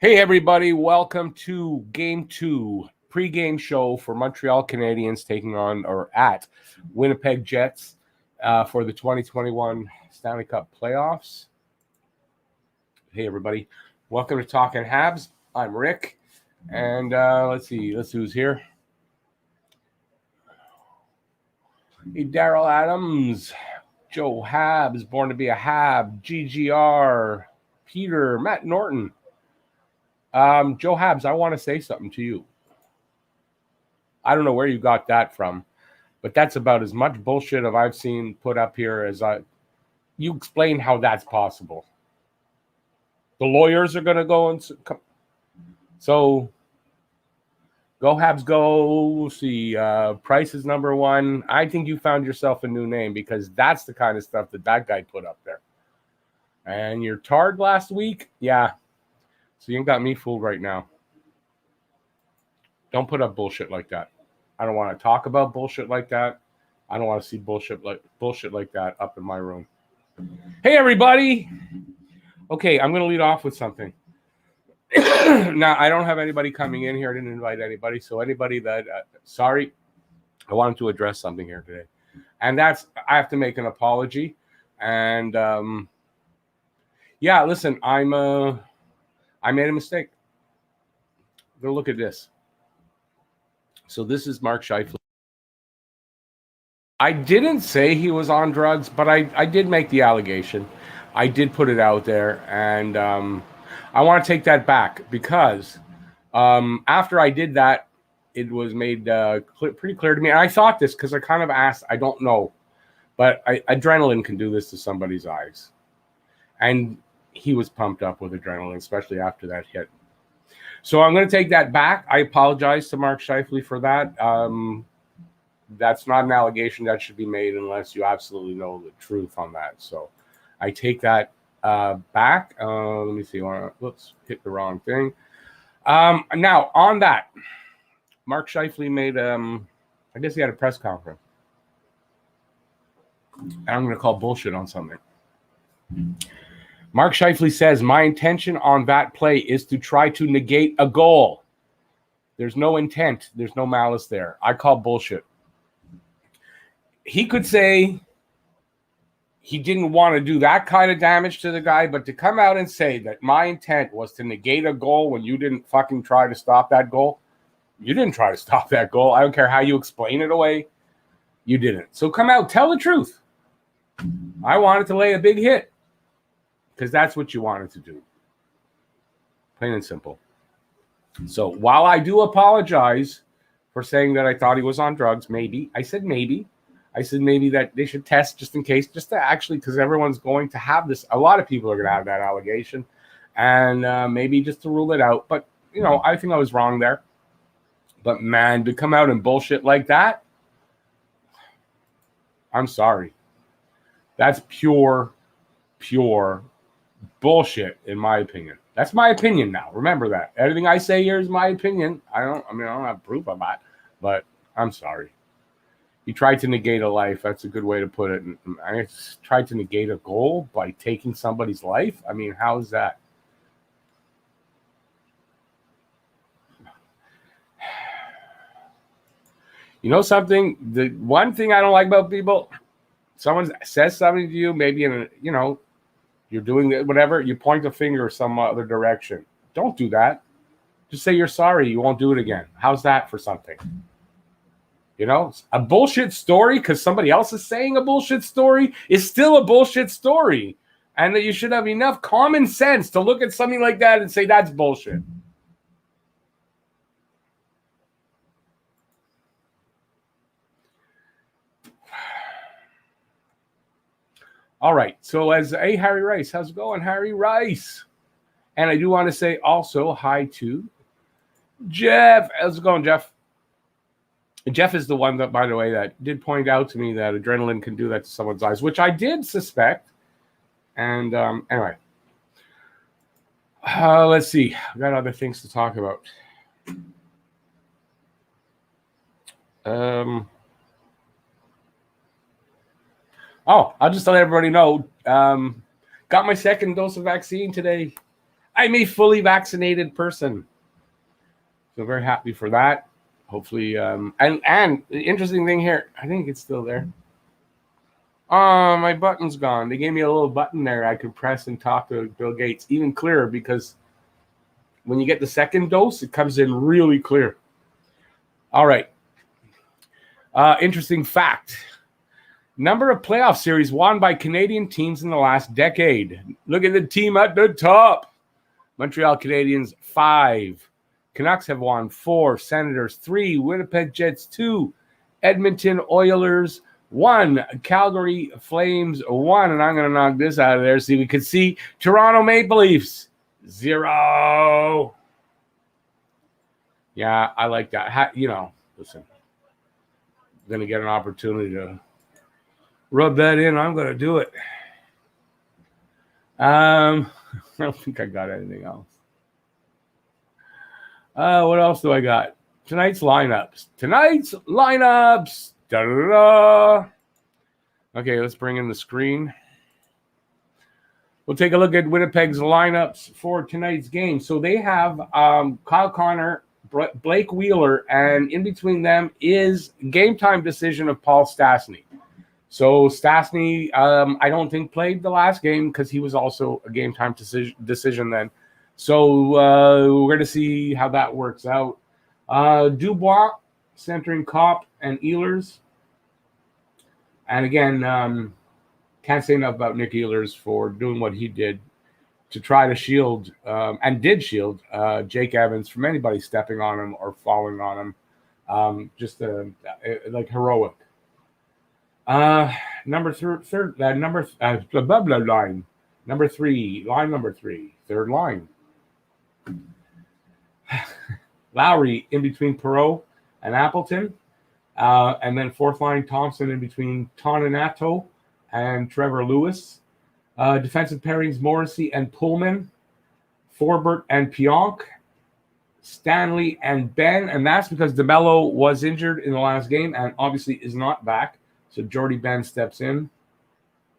Hey everybody, welcome to Game 2 pregame show for Montreal Canadiens taking on or at Winnipeg Jets for the 2021 Stanley Cup playoffs. Hey everybody, welcome to Talking Habs. I'm Rick, and let's see who's here. Hey, Daryl Adams, Joe Habs, born to be a Hab, GGR, Peter, Matt Norton. Joe Habs, I want to say something to you. I don't know where you got that from, but that's about as much bullshit as I've seen put up here as you explain how that's possible. The lawyers are going to go and so go Habs go. See, Price is number one. I think you found yourself a new name because that's the kind of stuff that guy put up there. And you're tarred last week? Yeah. So you got me fooled right now. Don't put up bullshit like that. I don't want to talk about bullshit like that. I don't want to see bullshit like that up in my room. Hey, everybody. Okay, I'm going to lead off with something. Now, I don't have anybody coming in here. I didn't invite anybody. So anybody that, sorry, I wanted to address something here today. And that's, I have to make an apology. And, yeah, listen, I made a mistake. Go look at this. So this is Mark Scheifele. I didn't say he was on drugs, but I did make the allegation. I did put it out there, and I want to take that back because after I did that, it was made pretty clear to me. And I thought this because I kind of asked, I don't know, but adrenaline can do this to somebody's eyes. And he was pumped up with adrenaline, especially after that hit. So I'm going to take that back. I apologize to Mark Scheifele for that. That's not an allegation that should be made unless you absolutely know the truth on that. So I take that back. Let me see. Whoops, hit the wrong thing. Now, on that, Mark Scheifele made, I guess he had a press conference. And I'm going to call bullshit on something. Mark Scheifele says, my intention on that play is to try to negate a goal. There's no intent. There's no malice there. I call bullshit. He could say he didn't want to do that kind of damage to the guy, but to come out and say that my intent was to negate a goal when you didn't fucking try to stop that goal, you didn't try to stop that goal. I don't care how you explain it away. You didn't. So come out, tell the truth. I wanted to lay a big hit. Because that's what you wanted to do. Plain and simple. So while I do apologize for saying that I thought he was on drugs, maybe. I said maybe that they should test just in case, just to actually, because everyone's going to have this. A lot of people are going to have that allegation. And maybe just to rule it out. But, you know, I think I was wrong there. But, man, to come out and bullshit like that, I'm sorry. That's pure bullshit, in my opinion. That's my opinion now. Remember that. Everything I say here is my opinion. I don't have proof of that, but I'm sorry. He tried to negate a life. That's a good way to put it. I tried to negate a goal by taking somebody's life. I mean, how is that? You know something? The one thing I don't like about people, someone says something to you, maybe in a, you know, you're doing whatever, you point the finger some other direction. Don't do that. Just say you're sorry. You won't do it again. How's that for something? You know, a bullshit story because somebody else is saying a bullshit story is still a bullshit story. And that you should have enough common sense to look at something like that and say that's bullshit. All right, so hey, Harry Rice, how's it going, Harry Rice? And I do want to say also hi to Jeff. How's it going, Jeff? Jeff is the one that, by the way, that did point out to me that adrenaline can do that to someone's eyes, which I did suspect. And anyway, let's see. I've got other things to talk about. Oh, I'll just let everybody know. Got my second dose of vaccine today. I'm a fully vaccinated person. So very happy for that. Hopefully, and the interesting thing here, I think it's still there. Oh, my button's gone. They gave me a little button there I could press and talk to Bill Gates even clearer, because when you get the second dose, it comes in really clear. All right. Interesting fact. Number of playoff series won by Canadian teams in the last decade. Look at the team at the top. Montreal Canadiens, 5. Canucks have won 4. Senators, 3. Winnipeg Jets, 2. Edmonton Oilers, 1. Calgary Flames, 1. And I'm going to knock this out of there so we can see Toronto Maple Leafs, 0. Yeah, I like that. Listen, I'm going to get an opportunity to rub that in. I'm going to do it. I don't think I got anything else. What else do I got? Tonight's lineups. Da-da-da. Okay, let's bring in the screen. We'll take a look at Winnipeg's lineups for tonight's game. So they have Kyle Connor, Blake Wheeler, and in between them is game time decision of Paul Stastny. So Stastny, I don't think played the last game because he was also a game time decision then. So we're going to see how that works out. Dubois centering Kopp and Ehlers. And again, can't say enough about Nick Ehlers for doing what he did to try to shield, and did shield, Jake Evans from anybody stepping on him or falling on him. Just like heroic. Line number 3, third line. Lowry in between Perreault and Appleton. And then fourth line, Thompson in between Toninato and Trevor Lewis. Defensive pairings, Morrissey and Pullman. Forbert and Pionk. Stanley and Ben. And that's because DeMello was injured in the last game and obviously is not back. So Jordy Ben steps in.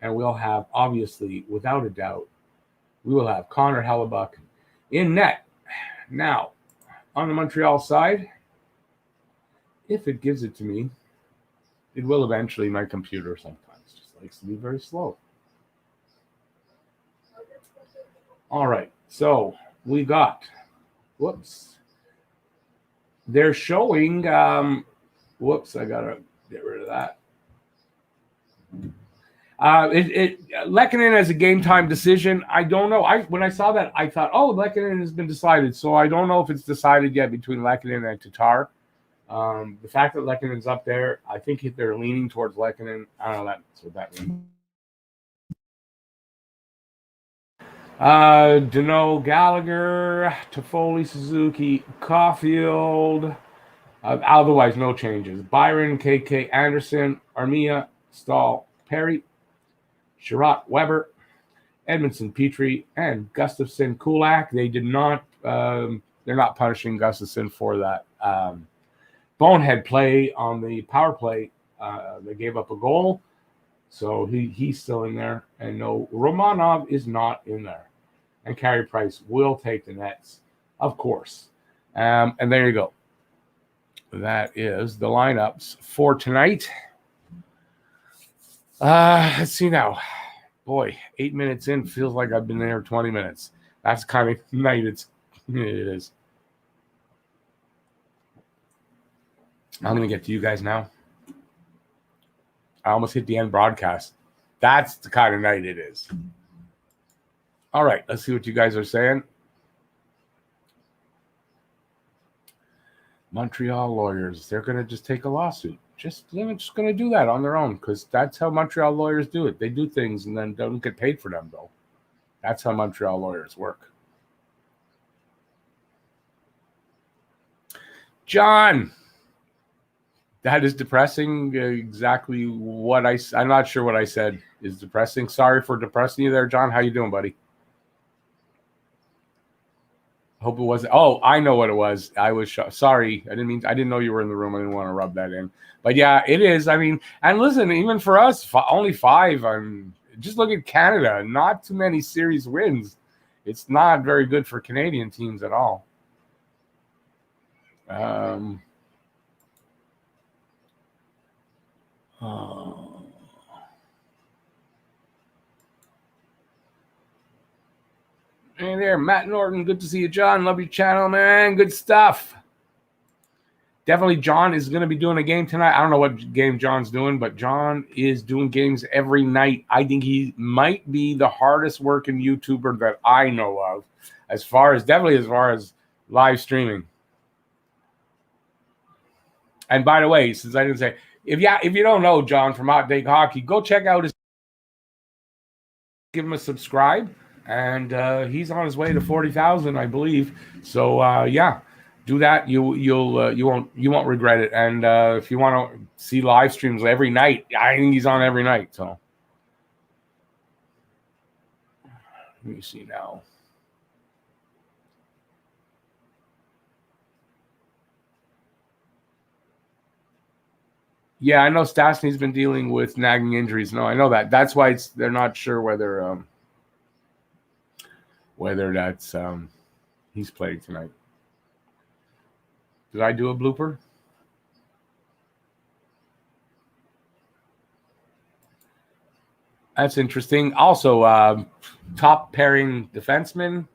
And we'll have, obviously, without a doubt, we will have Connor Hellebuck in net. Now, on the Montreal side, if it gives it to me, it will eventually. My computer sometimes just likes to be very slow. All right, so we got, they're showing, I gotta get rid of that. Lehkonen as a game time decision. I don't know. When I saw that, I thought, Lehkonen has been decided. So I don't know if it's decided yet between Lehkonen and Tatar. The fact that Lehkonen's up there, I think they're leaning towards Lehkonen. I don't know that's what that means. Deneau, Gallagher, Toffoli, Suzuki, Caulfield. Otherwise, no changes. Byron, KK, Anderson, Armia, Stahl, Perry, Sherratt, Weber, Edmondson, Petrie, and Gustafsson, Kulak. They did not. They're not punishing Gustafsson for that bonehead play on the power play. They gave up a goal, so he's still in there. And no, Romanov is not in there. And Carey Price will take the nets, of course. And there you go. That is the lineups for tonight. Let's see now. Boy, 8 minutes in feels like I've been there 20 minutes. That's the kind of night it is. I'm going to get to you guys now. I almost hit the end broadcast. That's the kind of night it is. All right, let's see what you guys are saying. Montreal lawyers, they're going to just take a lawsuit. They're just going to do that on their own because that's how Montreal lawyers do it. They do things and then don't get paid for them, though. That's how Montreal lawyers work. John, that is depressing. Exactly what I'm not sure what I said is depressing. Sorry for depressing you there, John. How you doing, buddy? Hope it wasn't. Oh, I know what it was. I was sorry. I didn't know you were in the room. I didn't want to rub that in. But yeah, it is. I mean, and listen, even for us, only 5. Just look at Canada. Not too many series wins It's not very good for Canadian teams at all. Hey there, Matt Norton. Good to see you, John. Love your channel, man. Good stuff. Definitely, John is going to be doing a game tonight. I don't know what game John's doing, but John is doing games every night. I think he might be the hardest working YouTuber that I know of, as far as live streaming. And by the way, since I didn't say, if you don't know John from Hot Take Hockey, go check out his. Give him a subscribe, and he's on his way to 40,000, I believe. So yeah. Do that. You won't regret it. And if you want to see live streams every night, I think he's on every night. So let me see now. Yeah, I know Stastny's been dealing with nagging injuries. No, I know that. That's why they're not sure whether that's he's playing tonight. Did I do a blooper? That's interesting. Also, top pairing defenseman.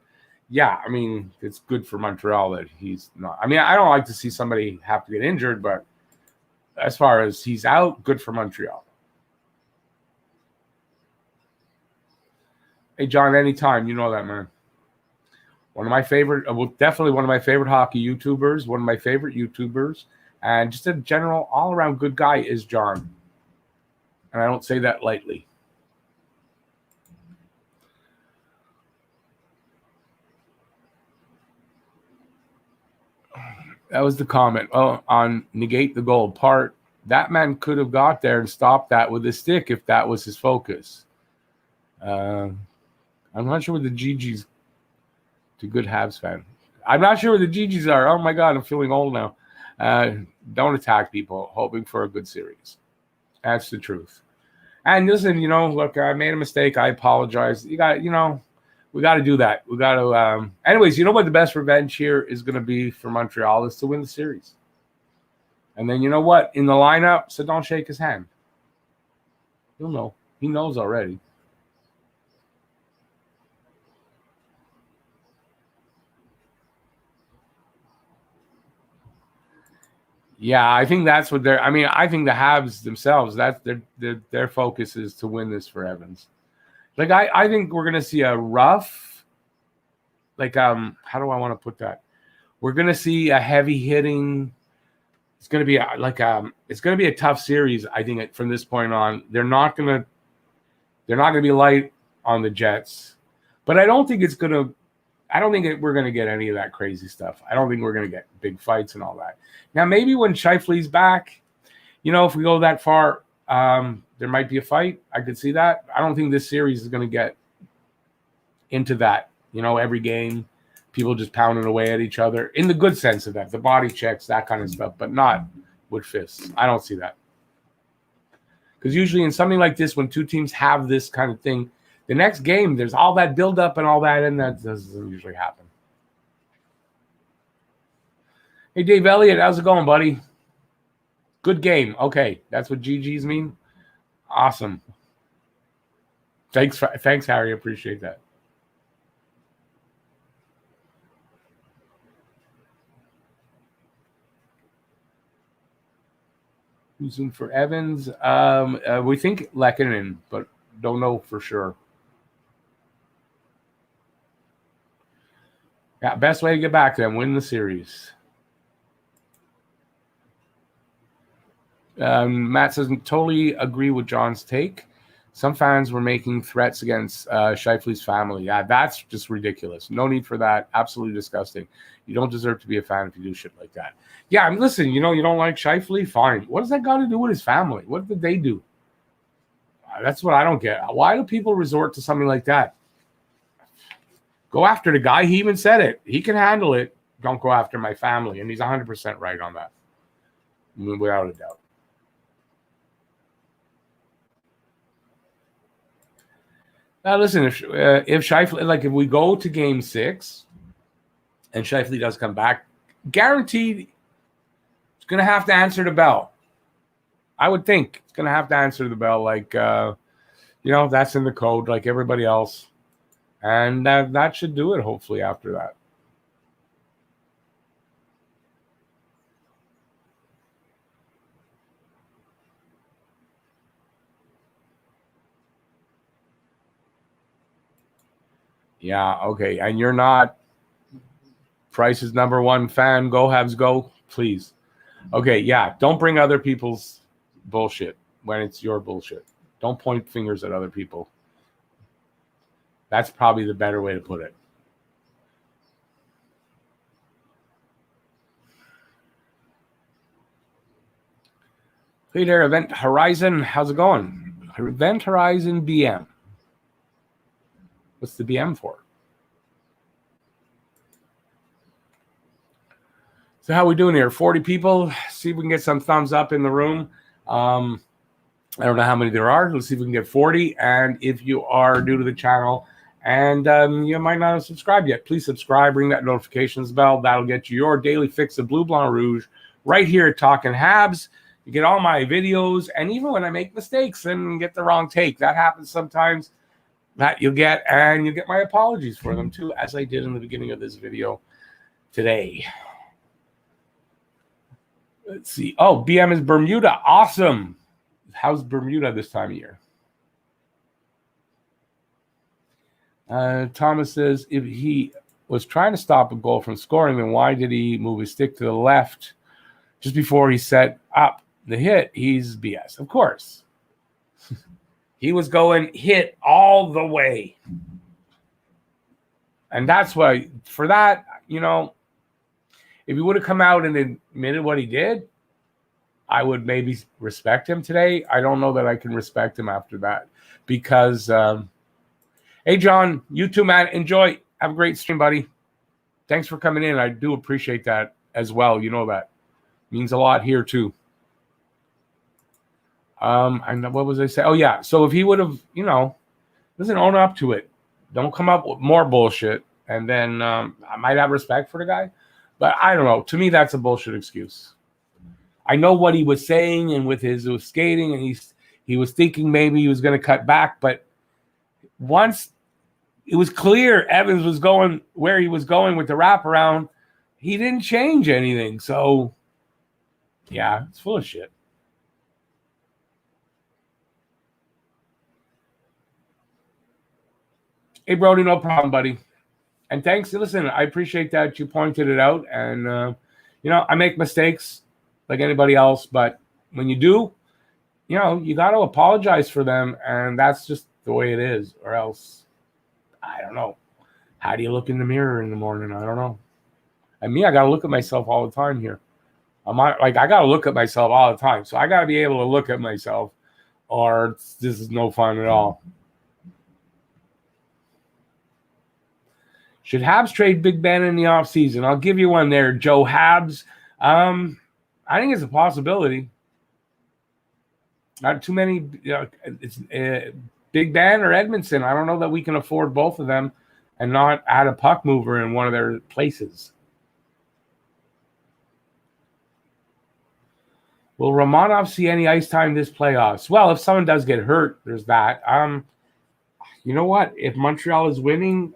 Yeah, I mean, it's good for Montreal that he's not. I mean, I don't like to see somebody have to get injured, but as far as he's out, good for Montreal. Hey, John, anytime. You know that, man. One of my favorite, definitely one of my favorite hockey YouTubers, one of my favorite YouTubers, and just a general all-around good guy is John. And I don't say that lightly. That was the comment. Oh, on negate the goal part. That man could have got there and stopped that with his stick if that was his focus. I'm not sure what the GG's to good Habs fan. I'm not sure where the GGs are. Oh my God, I'm feeling old now. Don't attack people hoping for a good series. That's the truth. And listen, look, I made a mistake. I apologize. We got to do that. We got to. Anyways, you know what the best revenge here is going to be for Montreal is to win the series. And then you know what? In the lineup, so don't shake his hand. He'll know. He knows already. Yeah, I think that's what they're. I mean, I think the Habs themselves, that's their focus is to win this for Evans. Like I think we're gonna see a rough, like how do I want to put that? We're gonna see a heavy hitting. It's gonna be it's gonna be a tough series. I think from this point on, they're not gonna be light on the Jets, but I don't think we're going to get any of that crazy stuff. I don't think we're going to get big fights and all that. Now, maybe when Scheifele's back, if we go that far, there might be a fight. I could see that. I don't think this series is going to get into that. Every game, people just pounding away at each other in the good sense of that, the body checks, that kind of stuff, but not with fists. I don't see that. Because usually in something like this, when two teams have this kind of thing, the next game, there's all that buildup and all that, and that doesn't usually happen. Hey, Dave Elliott, how's it going, buddy? Good game. Okay, that's what GGs mean? Awesome. Thanks, Harry. Appreciate that. Who's in for Evans? We think Lehkonen, but don't know for sure. Yeah, best way to get back to them, win the series. Matt says, totally agree with John's take. Some fans were making threats against Scheifele's family. Yeah, that's just ridiculous. No need for that. Absolutely disgusting. You don't deserve to be a fan if you do shit like that. Yeah, I mean, listen, you don't like Scheifele? Fine. What does that got to do with his family? What did they do? That's what I don't get. Why do people resort to something like that? Go after the guy. He even said it. He can handle it. Don't go after my family. And he's 100% right on that. I mean, without a doubt. Listen, if Scheifele, like if we go to Game 6 and Scheifele does come back, guaranteed he's going to have to answer the bell. I would think it's going to have to answer the bell, like, that's in the code like everybody else. And that should do it, hopefully, after that. Yeah, okay. And you're not Price's number one fan. Go Habs, go, please. Okay, yeah. Don't bring other people's bullshit when it's your bullshit. Don't point fingers at other people. That's probably the better way to put it. Hey there, Event Horizon. How's it going? Event Horizon BM. What's the BM for? So how are we doing here? 40 people. See if we can get some thumbs up in the room. I don't know how many there are. Let's see if we can get 40. And if you are new to the channel and you might not have subscribed yet, please subscribe. Ring that notifications bell. That'll get you your daily fix of Blue, Blanc, Rouge right here at Talking Habs. You get all my videos. And even when I make mistakes and get the wrong take, that happens sometimes, that you'll get. And you'll get my apologies for them too, as I did in the beginning of this video today. Let's see. Oh, BM is Bermuda. Awesome. How's Bermuda this time of year? Thomas says, if he was trying to stop a goal from scoring, then why did he move his stick to the left just before he set up the hit? He's BS. Of course. He was going hit all the way. And that's why, for that, if he would have come out and admitted what he did, I would maybe respect him today. I don't know that I can respect him after that because, hey, John, you too, man. Enjoy. Have a great stream, buddy. Thanks for coming in. I do appreciate that as well. You know that means a lot here too. And what was I saying? Oh, yeah. So if he would have, doesn't own up to it. Don't come up with more bullshit. And then I might have respect for the guy. But I don't know. To me, that's a bullshit excuse. I know what he was saying, and with his skating, and he was thinking maybe he was going to cut back. But once it was clear Evans was going where he was going with the wraparound, he didn't change anything. So, yeah, it's full of shit. Hey, Brody, no problem, buddy. And thanks. Listen, I appreciate that you pointed it out. And, I make mistakes like anybody else. But when you do, you got to apologize for them. And that's just the way it is. Or else, I don't know. How do you look in the mirror in the morning? I don't know. And me, I got to look at myself all the time here. I got to look at myself all the time. So I got to be able to look at myself or this is no fun at all. Should Habs trade Big Ben in the offseason? I'll give you one there, Joe Habs. I think it's a possibility. Not too many. It's Big Ben or Edmondson. I don't know that we can afford both of them and not add a puck mover in one of their places. Will Romanov see any ice time this playoffs? Well, if someone does get hurt, there's that. You know what? If Montreal is winning,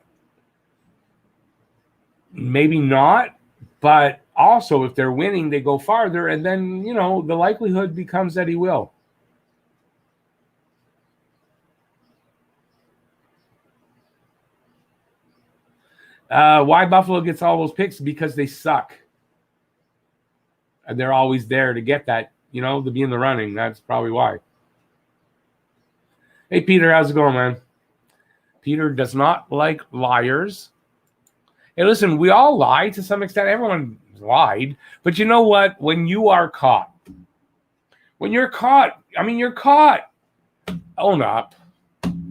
maybe not, but also if they're winning, they go farther, and then, the likelihood becomes that he will. Why Buffalo gets all those picks? Because they suck. And they're always there to get that, to be in the running. That's probably why. Hey, Peter, how's it going, man? Peter does not like liars. Hey, listen, we all lie to some extent. Everyone lied. But you know what? When you are caught, you're caught. Own up,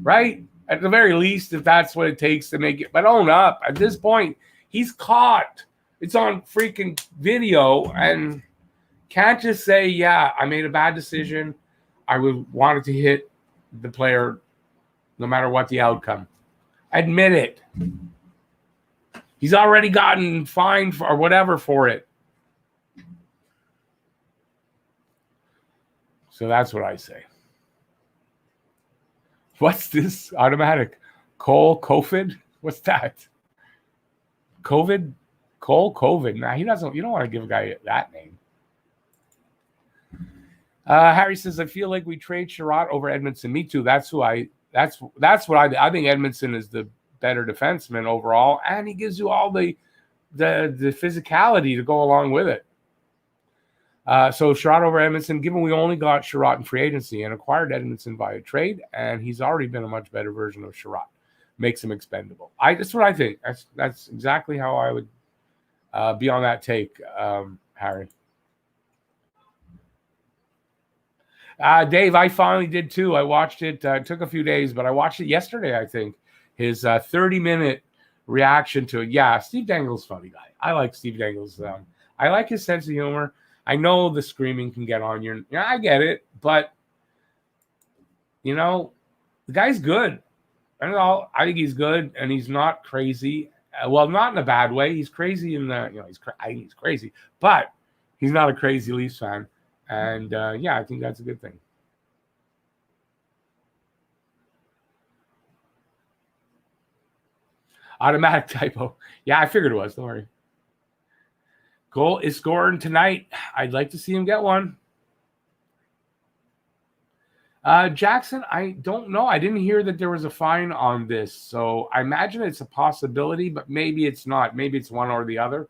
right? At the very least, if that's what it takes to make it. But own up. At this point, he's caught. It's on freaking video. And can't just say, yeah, I made a bad decision. I wanted to hit the player, no matter what the outcome. Admit it. He's already gotten fined or whatever for it. So that's what I say. What's this automatic? COVID? What's that? COVID? COVID. Nah, he doesn't. You don't want to give a guy that name. Harry says, I feel like we trade Sherratt over Edmondson. Me too. That's what I think Edmondson is the better defenseman overall, and he gives you all the physicality to go along with it. So Sherratt over Edmondson, given we only got Sherratt in free agency and acquired Edmondson via trade, and he's already been a much better version of Sherratt. Makes him expendable. That's what I think. That's exactly how I would be on that take, Harry. Dave, I finally did too. I watched it. It took a few days, but I watched it yesterday, I think. His 30-minute reaction to it. Yeah, Steve Dangle's a funny guy. I like Steve Dangle's. I like his sense of humor. I know the screaming can get on you. Yeah, I get it. But, the guy's good. I think he's good, and he's not crazy. Well, not in a bad way. He's crazy in the, he's crazy. But he's not a crazy Leafs fan. And, I think that's a good thing. Automatic typo. Yeah, I figured it was. Don't worry. Goal is scoring tonight. I'd like to see him get one. Jackson, I don't know. I didn't hear that there was a fine on this. So I imagine it's a possibility, but maybe it's not. Maybe it's one or the other.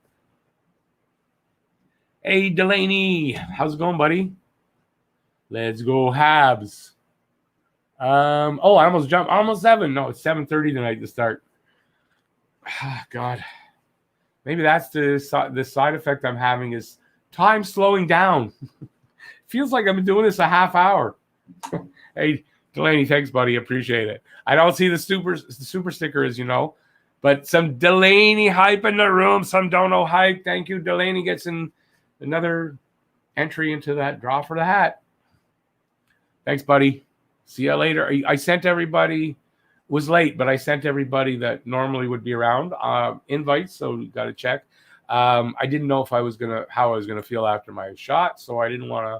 Hey, Delaney. How's it going, buddy? Let's go Habs. I almost jumped. Almost 7. No, it's 7:30 tonight to start. God. Maybe that's the side effect I'm having is time slowing down. Feels like I've been doing this a half hour. Hey, Delaney, thanks, buddy. Appreciate it. I don't see the super sticker, as you know, but some Delaney hype in the room. Some don't know hype. Thank you. Delaney gets in another entry into that draw for the hat. Thanks, buddy. See you later. I sent everybody. Was late, but I sent everybody that normally would be around invites, so you got to check. I didn't know how I was gonna feel after my shot, so I didn't want to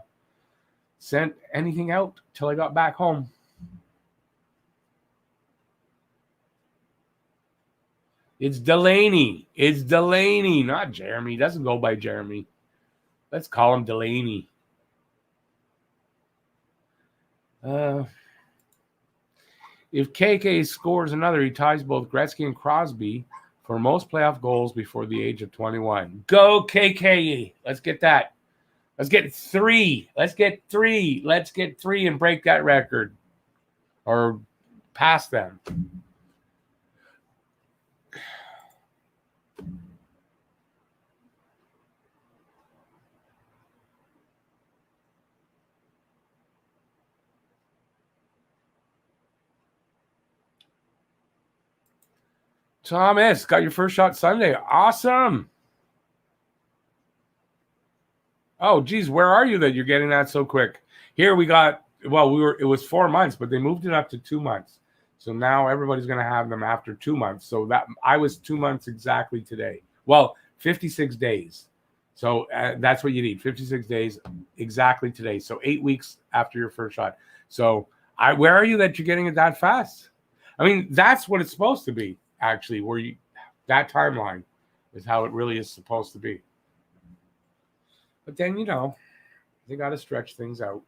send anything out till I got back home. It's Delaney. It's Delaney, not Jeremy. He doesn't go by Jeremy. Let's call him Delaney. If KK scores another, he ties both Gretzky and Crosby for most playoff goals before the age of 21. Go KK. Let's get that. Let's get 3. Let's get 3. Let's get 3 and break that record. Or pass them. Thomas, got your first shot Sunday. Awesome. Oh, geez, where are you that you're getting that so quick? Here we got, it was 4 months, but they moved it up to 2 months. So now everybody's going to have them after 2 months. So that I was 2 months exactly today. Well, 56 days. So that's what you need, 56 days exactly today. So 8 weeks after your first shot. So where are you that you're getting it that fast? I mean, that's what it's supposed to be. Actually, that timeline is how it really is supposed to be. But then, they got to stretch things out.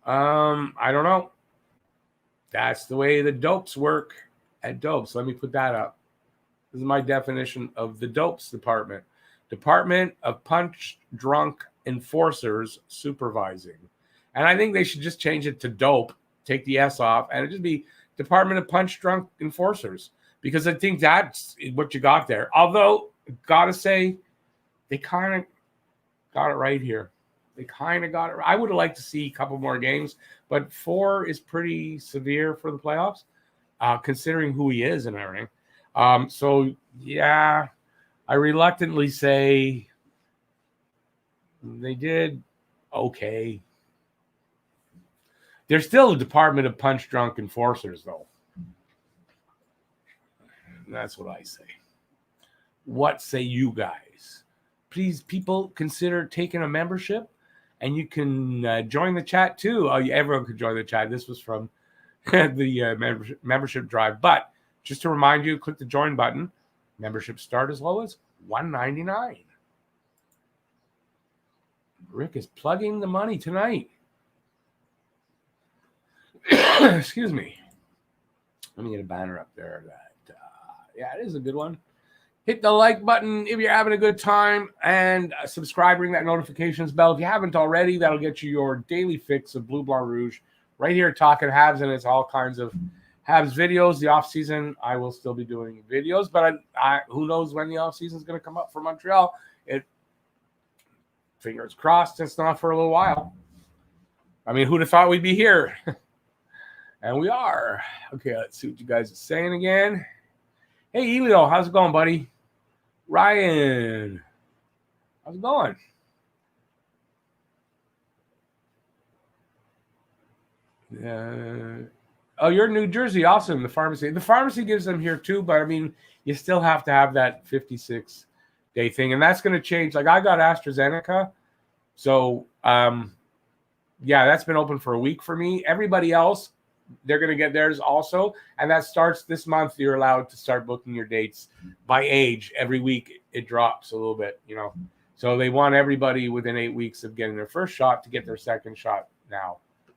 I don't know. That's the way the dopes work at Dopes. Let me put that up. This is my definition of the Dopes Department. Department of Punch Drunk Enforcers Supervising. And I think they should just change it to dope, take the S off, and it just be Department of Punch Drunk Enforcers. Because I think that's what you got there. Although, gotta say, they kind of got it right here. They kind of got it right. I would have liked to see a couple more games, but 4 is pretty severe for the playoffs, considering who he is and everything. So, yeah, I reluctantly say they did Okay. There's still a department of punch drunk enforcers, though. That's what I say. What say you guys? Please, people, consider taking a membership, and you can join the chat too. Everyone can join the chat. This was from the membership drive. But just to remind you, click the join button. Membership start as low as $1.99. Rick is plugging the money tonight. Excuse me. Let me get a banner up there. Yeah, it is a good one. Hit the like button if you're having a good time, and subscribe, ring that notifications bell. If you haven't already, that'll get you your daily fix of Bleu Blanc Rouge right here talking Habs, and it's all kinds of Habs videos. The off season, I will still be doing videos, but who knows when the off season is going to come up for Montreal. Fingers crossed, it's not for a little while. I mean, who'd have thought we'd be here? And we are. Okay, let's see what you guys are saying again. Hey, Elio, how's it going, buddy? Ryan, how's it going? Oh, you're in New Jersey. Awesome. The pharmacy gives them here too, but I mean, you still have to have that 56-day thing, and that's going to change. Like I got AstraZeneca, so yeah, that's been open for a week for me. Everybody else, they're going to get theirs also, and that starts this month. You're allowed to start booking your dates by age. Every week it drops a little bit, so they want everybody within 8 weeks of getting their first shot to get their second shot now.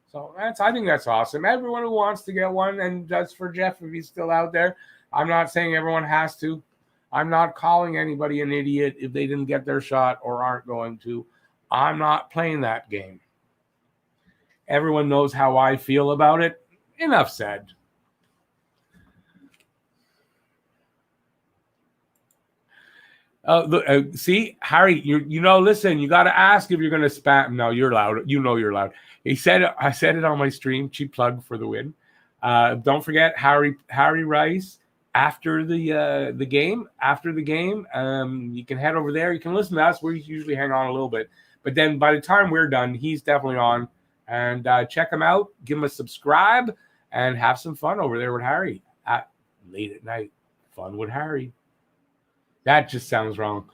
So I think that's awesome. Everyone who wants to get one, and that's for Jeff if he's still out there. I'm not saying everyone has to. I'm not calling anybody an idiot if they didn't get their shot or aren't going to. I'm not playing that game. Everyone knows how I feel about it. Enough said. See, Harry, listen, you got to ask if you're going to spam. No, you're loud. You're loud. I said it on my stream. Cheap plug for the win. Don't forget Harry Rice after the game. After the game, you can head over there. You can listen to us. We usually hang on a little bit, but then by the time we're done, he's definitely on. And check him out. Give him a subscribe and have some fun over there with Harry at late at night. Fun with Harry. That just sounds wrong.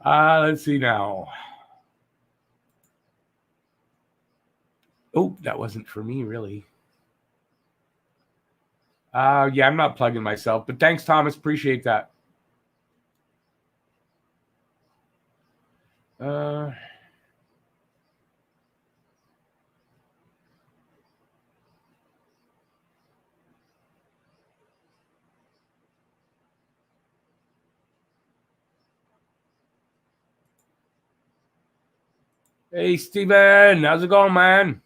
Let's see now. Oh, that wasn't for me, really. Yeah, I'm not plugging myself, but thanks, Thomas. Appreciate that. Hey, Steven, how's it going, man?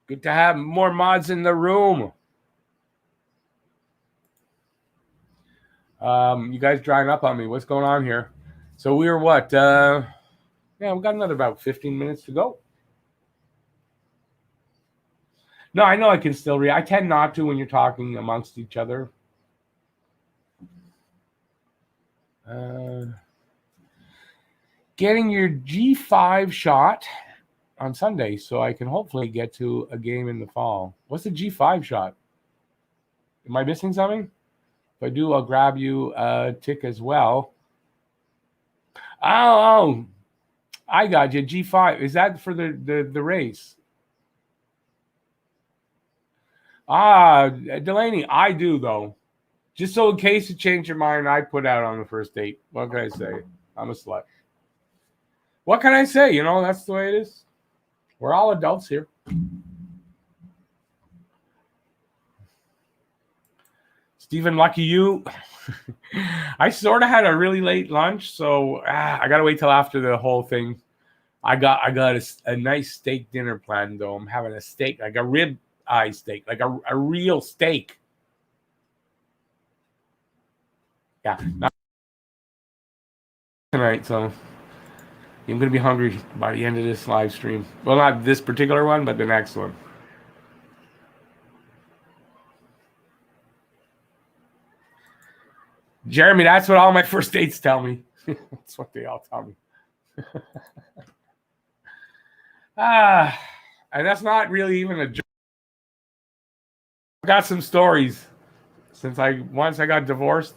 Good to have more mods in the room. You guys drying up on me. What's going on here? So we were what? Yeah, we got another about 15 minutes to go. No, I know I can still read. I tend not to when you're talking amongst each other. Getting your G5 shot on Sunday, so I can hopefully get to a game in the fall. What's the G5 shot? Am I missing something? If I do, I'll grab you a tick as well. Oh, I got you. G5. Is that for the race? Delaney, I do, though. Just so in case you change your mind, I put out on the first date. What can I say? I'm a slut. What can I say? That's the way it is. We're all adults here. Stephen, lucky you. I sort of had a really late lunch, so I got to wait till after the whole thing. I got a nice steak dinner planned, though. I'm having a steak, like a rib eye steak, like a real steak. Yeah. Not tonight, so I'm going to be hungry by the end of this live stream. Well, not this particular one, but the next one. Jeremy, that's what all my first dates tell me. That's what they all tell me. And that's not really even a joke. I got some stories since once I got divorced.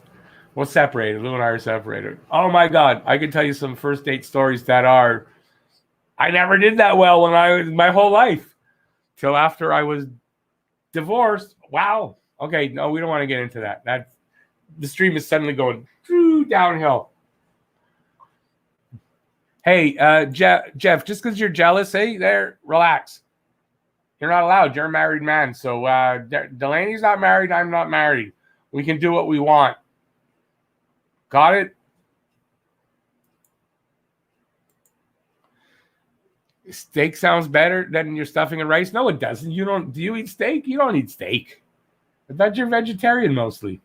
Well, separated. Lou and I are separated. Oh my God. I can tell you some first date stories that are, I never did that well my whole life till after I was divorced. Wow. Okay. No, we don't want to get into that. The stream is suddenly going downhill. Hey, Jeff, just because you're jealous, hey, there, relax. You're not allowed. You're a married man. So Delaney's not married. I'm not married. We can do what we want. Got it? Steak sounds better than your stuffing and rice. No, it doesn't. You don't. Do you eat steak? You don't eat steak. I thought you're vegetarian mostly.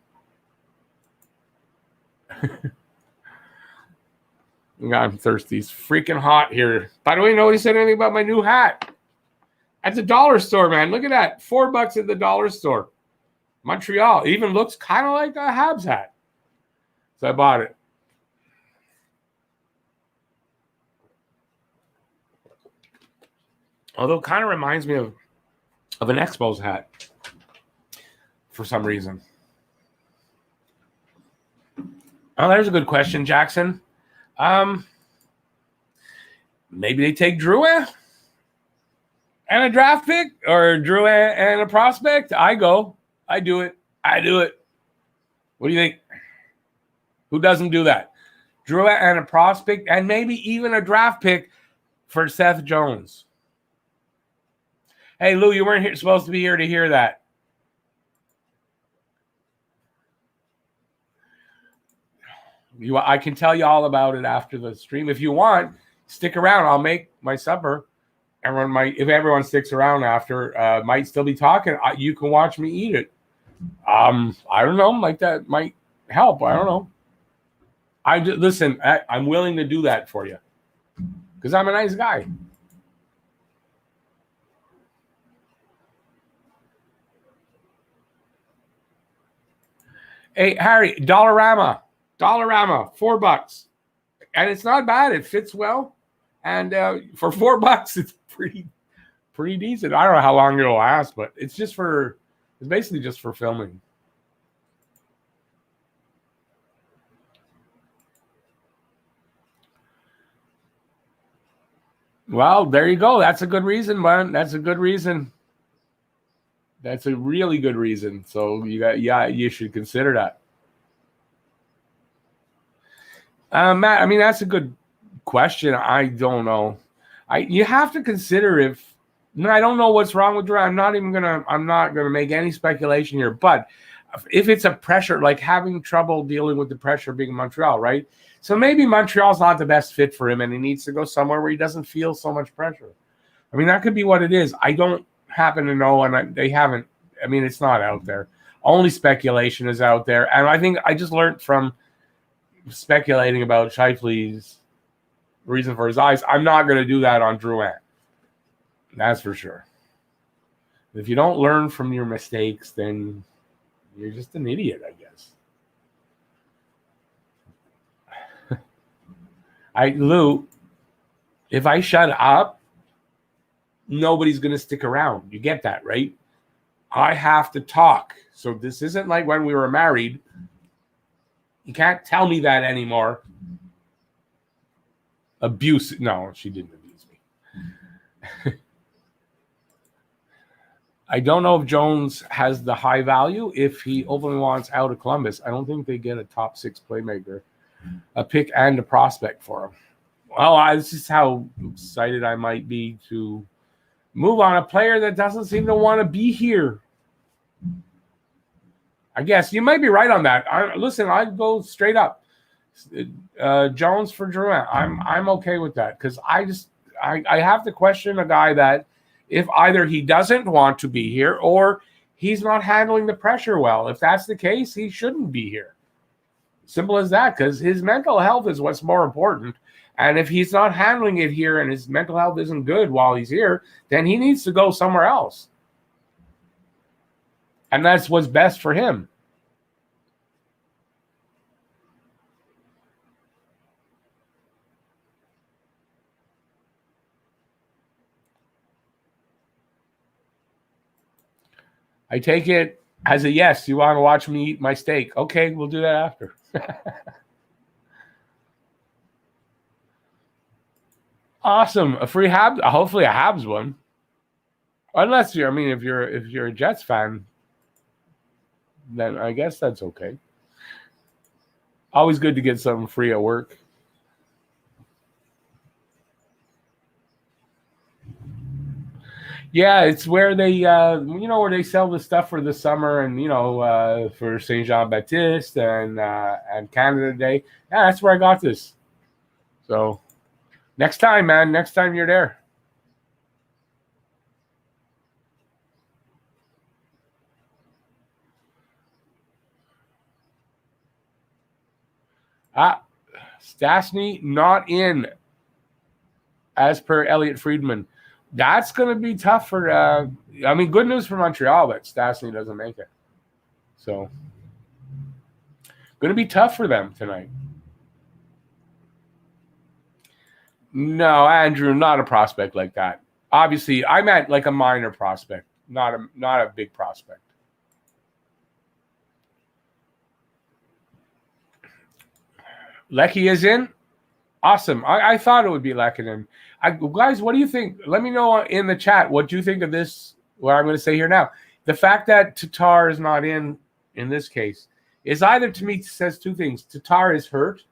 I'm thirsty. It's freaking hot here. By the way, nobody said anything about my new hat. At the dollar store, man. Look at that. $4 at the dollar store. Montreal. It even looks kind of like a Habs hat. So I bought it. Although it kind of reminds me of an Expos hat for some reason. Oh, there's a good question, Jackson. Maybe they take Drouin and a draft pick, or Drouin and a prospect. I do it. What do you think? Who doesn't do that? Drouin and a prospect, and maybe even a draft pick for Seth Jones. Hey, Lou, you weren't supposed to be here to hear that. I can tell you all about it after the stream. If you want, stick around. I'll make my supper. If everyone sticks around after, might still be talking. You can watch me eat it. I don't know. Like that might help. I don't know. Listen. I'm willing to do that for you because I'm a nice guy. Hey, Harry, Dollarama, $4. And it's not bad. It fits well. And for $4, it's pretty decent. I don't know how long it'll last, but it's basically just for filming. Well, there you go. That's a good reason, man. That's a good reason. That's a really good reason. So you should consider that. Matt, I mean, that's a good question. I don't know. You have to consider I don't know what's wrong with Drouin. I'm not gonna make any speculation here. But if it's a pressure, like having trouble dealing with the pressure being in Montreal, right? So maybe Montreal's not the best fit for him, and he needs to go somewhere where he doesn't feel so much pressure. I mean, that could be what it is. I don't happen to know, and they haven't. I mean, it's not out there. Only speculation is out there, and I think I just learned from speculating about Scheifele's reason for his eyes. I'm not going to do that on Drouin. That's for sure. If you don't learn from your mistakes, then you're just an idiot, I guess. Lou, if I shut up, nobody's going to stick around. You get that, right? I have to talk. So this isn't like when we were married. You can't tell me that anymore. Abuse. No, she didn't abuse me. I don't know if Jones has the high value if he openly wants out of Columbus. I don't think they get a top 6 playmaker, a pick and a prospect for him. Well, this is how excited I might be to move on a player that doesn't seem to want to be here. I guess you might be right on that. Listen, I'd go straight up. Jones for Drouin. I'm okay with that because I have to question a guy that if either he doesn't want to be here or he's not handling the pressure well. If that's the case, he shouldn't be here. Simple as that, because his mental health is what's more important. And if he's not handling it here and his mental health isn't good while he's here, then he needs to go somewhere else. And that's what's best for him. I take it as a yes. You want to watch me eat my steak? Okay, we'll do that after. Awesome. A free Habs. Hopefully a Habs one. Unless you're, I mean, if you're a Jets fan, then I guess that's okay. Always good to get something free at work. Yeah, it's where they, where they sell the stuff for the summer, and for Saint Jean Baptiste and Canada Day. Yeah, that's where I got this. So next time, man. Next time you're there. Stastny not in, as per Elliot Friedman. That's going to be tough for. Good news for Montreal, but Stastny doesn't make it. So, going to be tough for them tonight. No, Andrew, not a prospect like that. Obviously, I meant like a minor prospect, not a big prospect. Lecky is in. Awesome. I thought it would be Lehkonen. Guys, what do you think? Let me know in the chat what you think of this, what I'm going to say here now. The fact that Tatar is not in this case is either, to me, says two things. Tatar is hurt,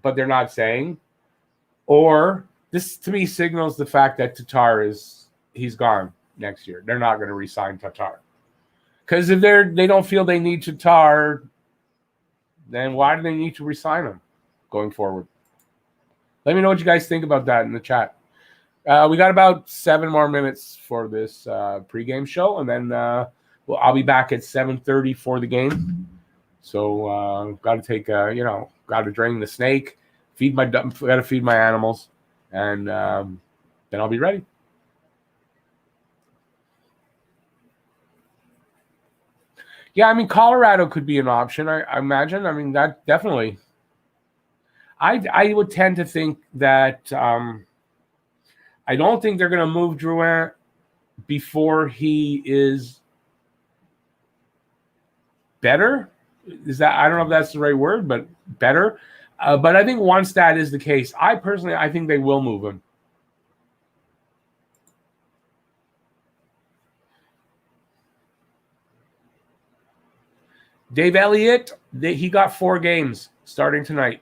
but they're not saying. Or this, to me, signals the fact that Tatar he's gone next year. They're not going to re-sign Tatar. Because if they don't feel they need Tatar, then why do they need to re-sign him going forward? Let me know what you guys think about that in the chat. We got about 7 more minutes for this pregame show, and then I'll be back at 7:30 for the game. So got to take got to drain the snake, got to feed my animals, and then I'll be ready. Yeah, Colorado could be an option. I imagine. That definitely. I would tend to think that I don't think they're going to move Drouin before he is better. I don't know if that's the right word, but better. But I think once that is the case, I think they will move him. Dave Elliott, he got 4 games starting tonight.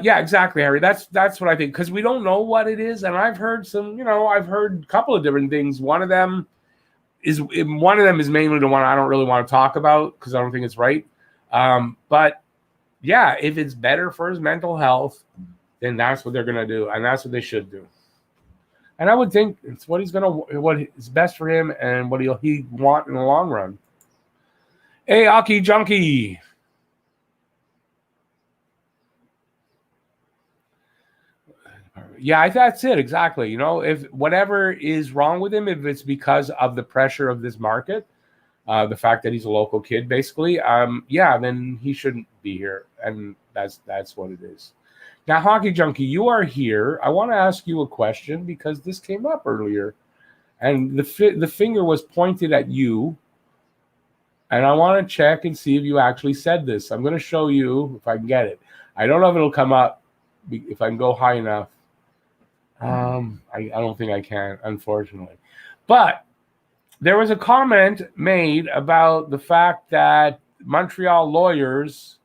Yeah, exactly, Harry. That's what I think, because we don't know what it is, and I've heard a couple of different things. One of them is mainly the one I don't really want to talk about because I don't think it's right. But yeah, if it's better for his mental health, then that's what they're gonna do, and that's what they should do. And I would think it's what is best for him and what he want in the long run. Hey, Aki Junkie. Yeah, that's it exactly. If whatever is wrong with him, if it's because of the pressure of this market, the fact that he's a local kid, basically, then he shouldn't be here, and that's what it is. Now, Hockey Junkie, you are here. I want to ask you a question because this came up earlier, and the finger was pointed at you, and I want to check and see if you actually said this. I'm going to show you if I can get it. I don't know if it'll come up if I can go high enough. I don't think I can, unfortunately. But there was a comment made about the fact that Montreal lawyers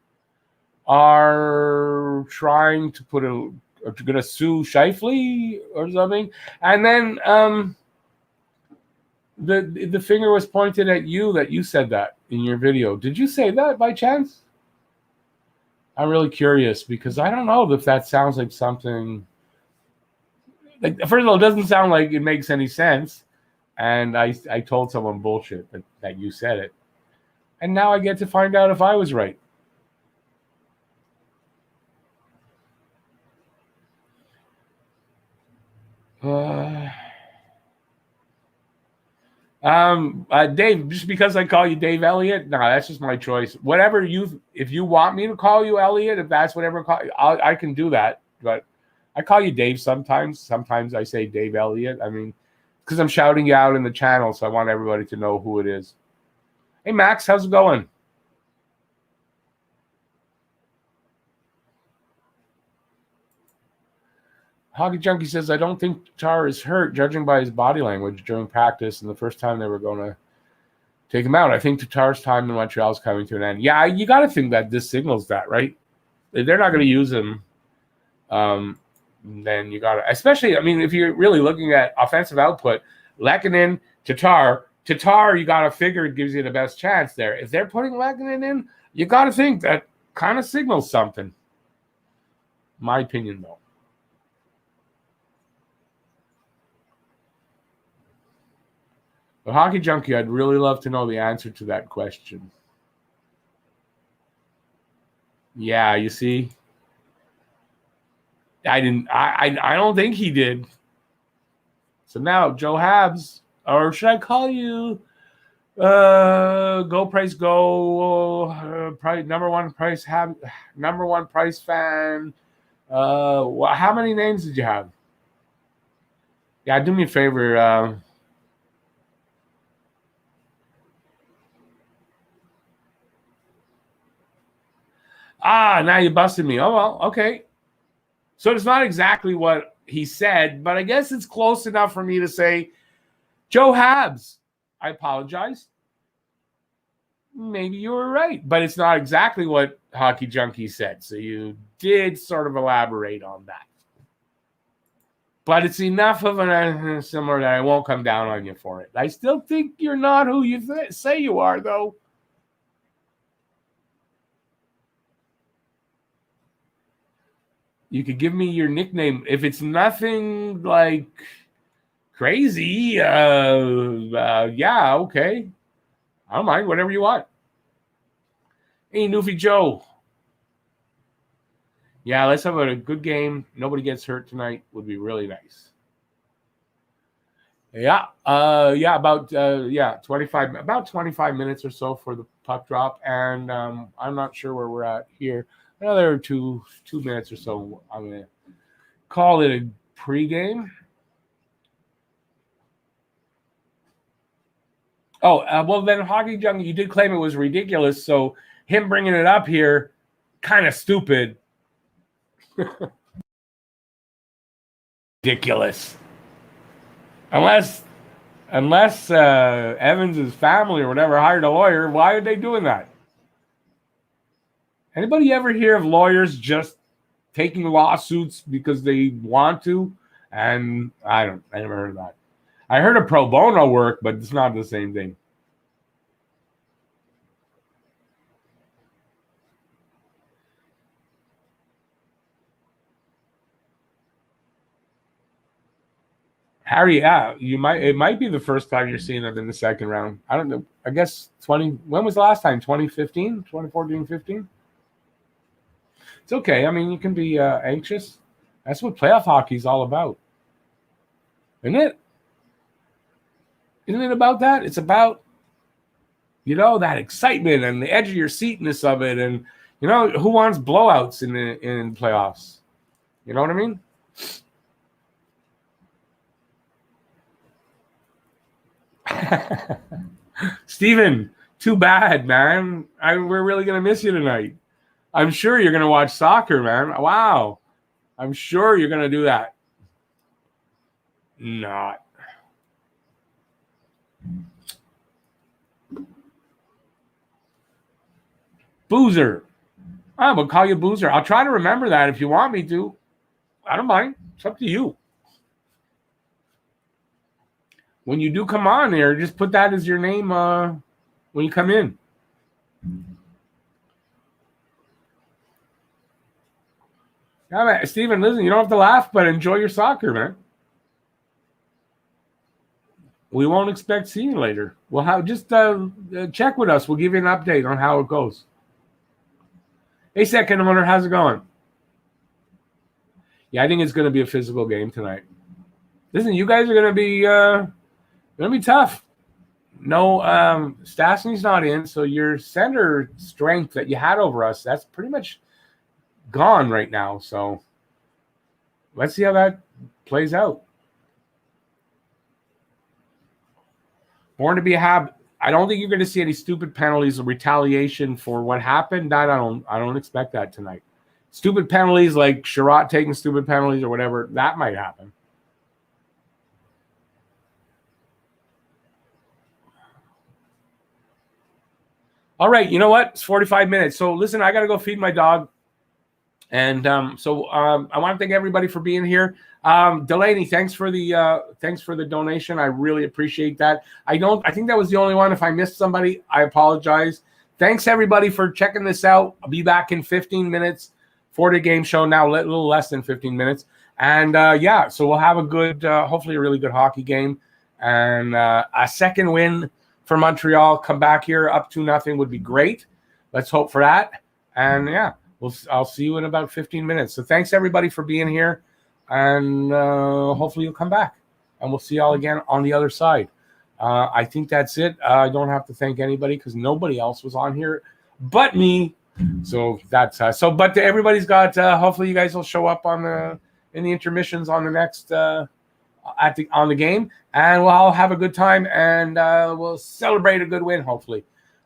are trying to going to sue Scheifele or something. And then the finger was pointed at you that you said that in your video. Did you say that by chance? I'm really curious because I don't know if that sounds like something. Like, first of all, it doesn't sound like it makes any sense. And I told someone bullshit that you said it. And now I get to find out if I was right. Dave, just because I call you Dave Elliott, no, that's just my choice. Whatever if you want me to call you Elliott, if that's whatever, I can do that. But I call you Dave sometimes. Sometimes I say Dave Elliott. I mean, because I'm shouting you out in the channel, so I want everybody to know who it is. Hey, Max, how's it going? Hockey Junkie says, I don't think Tatar is hurt, judging by his body language during practice and the first time they were going to take him out. I think Tatar's time in Montreal is coming to an end. Yeah, you got to think that this signals that, right? If they're not going to use him, then you got to, especially, I mean, if you're really looking at offensive output, Lehkonen, Tatar, you got to figure it gives you the best chance there. If they're putting Lehkonen in, you got to think that kind of signals something. My opinion, though. But Hockey Junkie, I'd really love to know the answer to that question. Yeah, you see, I don't think he did. So now, Joe Habs, or should I call you Go Price Go, number one Price fan? How many names did you have? Yeah, do me a favor. Now you busted me. Oh, well, okay. So it's not exactly what he said, but I guess it's close enough for me to say, Joe Habs, I apologize. Maybe you were right, but it's not exactly what Hockey Junkie said. So you did sort of elaborate on that. But it's enough of a similar that I won't come down on you for it. I still think you're not who you say you are, though. You could give me your nickname. If it's nothing like crazy, yeah, okay. I don't mind, whatever you want. Hey, Newfie Joe. Yeah, let's have a good game. Nobody gets hurt tonight. Would be really nice. Yeah, about 25 minutes or so for the puck drop, and I'm not sure where we're at here. Another 2 minutes or so. I'm gonna call it a pregame. Oh, well then, Hockey Junkie, you did claim it was ridiculous, so him bringing it up here, kind of stupid. Ridiculous. Unless Evans' family or whatever hired a lawyer, why are they doing that? Anybody ever hear of lawyers just taking lawsuits because they want to? And I never heard of that. I heard of pro bono work, but it's not the same thing. Harry, yeah, it might be the first time you're seeing them in the second round. I don't know. I guess when was the last time? 2015, 2014, 15? It's okay. I mean, you can be anxious. That's what playoff hockey is all about. Isn't it? Isn't it about that? It's about, that excitement and the edge of your seatness of it. And, who wants blowouts in playoffs? You know what I mean? Steven, too bad, man. We're really going to miss you tonight. I'm sure you're going to watch soccer, man. Wow. I'm sure you're going to do that. Not. Boozer. I'm going to call you Boozer. I'll try to remember that if you want me to. I don't mind. It's up to you. When you do come on there, just put that as your name when you come in. Yeah, man. Steven, listen, you don't have to laugh, but enjoy your soccer, man. We won't expect seeing you later. We'll just check with us. We'll give you an update on how it goes. Hey, second owner, how's it going? Yeah, I think it's going to be a physical game tonight. Listen, you guys are going to be tough. No, Stastny's not in, so your center strength that you had over us, that's pretty much gone right now. So let's see how that plays out. Born to be a Hab. I don't think you're going to see any stupid penalties or retaliation for what happened. That I don't expect that tonight. Stupid penalties like Sherratt taking stupid penalties or whatever, that might happen. All right, you know what? It's 45 minutes. So listen, I got to go feed my dog. And I want to thank everybody for being here. Delaney, thanks for the donation. I really appreciate that. I think that was the only one. If I missed somebody, I apologize. Thanks everybody for checking this out. I'll be back in 15 minutes for the game show. Now a little less than 15 minutes. And so we'll have a good, hopefully a really good hockey game and a second win for Montreal. Come back here up 2-0 would be great. Let's hope for that. And I'll see you in about 15 minutes. So thanks everybody for being here, and hopefully you'll come back, and we'll see y'all again on the other side. I think that's it. I don't have to thank anybody because nobody else was on here but me. So that's but everybody's got. Hopefully you guys will show up in the intermissions on the next on the game, and we'll all have a good time, and we'll celebrate a good win. Hopefully,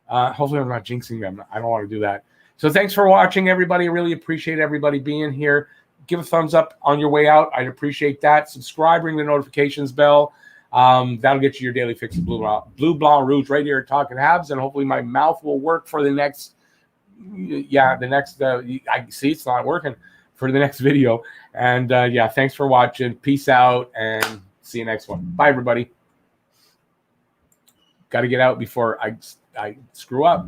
hopefully I'm not jinxing them. I don't want to do that. So thanks for watching, everybody. I really appreciate everybody being here. Give a thumbs up on your way out. I'd appreciate that. Subscribe, ring the notifications bell. That'll get you your daily fix of Blue Blanc Rouge right here at Talking Habs, and hopefully my mouth will work for the next. I see it's not working for the next video. And thanks for watching. Peace out, and see you next one. Bye, everybody. Got to get out before I screw up.